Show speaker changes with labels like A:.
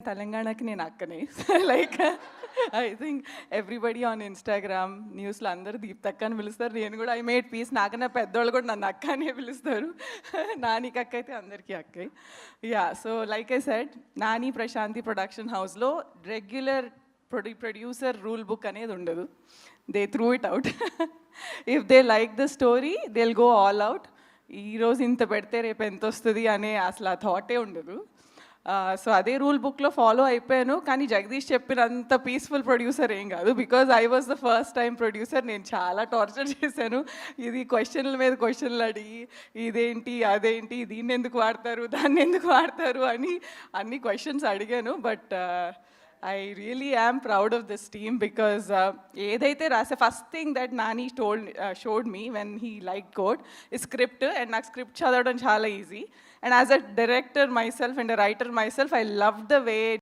A: తెలంగాణకి నేను అక్కనే. Like I think everybody on Instagram, న్యూస్‌లో అందరూ దీప్తక్క అని పిలుస్తారు. నేను కూడా ఐ మేడ్ పీస్. నాకన్నా పెద్దోళ్ళు కూడా నన్ను అక్క అనే పిలుస్తారు. నానికి అక్క అయితే అందరికీ అక్కే. Yeah! So like I said, Nani Prashanti production హౌస్‌లో రెగ్యులర్ ప్రొడ్యూసర్ రూల్ బుక్ అనేది ఉండదు. They threw it out. If they like the story they will go all out. ఈరోజు ఇంత పెడితే రేపు ఎంత వస్తుంది అనే అసలు ఆ థాటే ఉండదు. సో అదే రూల్ బుక్లో ఫాలో అయిపోయాను. కానీ జగదీష్ చెప్పినంత పీస్ఫుల్ ప్రొడ్యూసర్ ఏం కాదు. Because I was the first time producer. నేను చాలా టార్చర్ చేశాను. ఇది క్వశ్చన్ల మీద క్వశ్చన్లు అడిగి, ఇదేంటి అదేంటి, దీన్ని ఎందుకు వాడతారు, దాన్ని ఎందుకు వాడతారు అని అన్ని క్వశ్చన్స్ అడిగాను. But I really yam proud of this team because ఏదైతే రాసే first thing that Nani showed me when he like code ఈ స్క్రిప్ట్. అండ్ నాకు స్క్రిప్ట్ చదవడం చాలా easy. And as a director myself and a writer myself, I love the way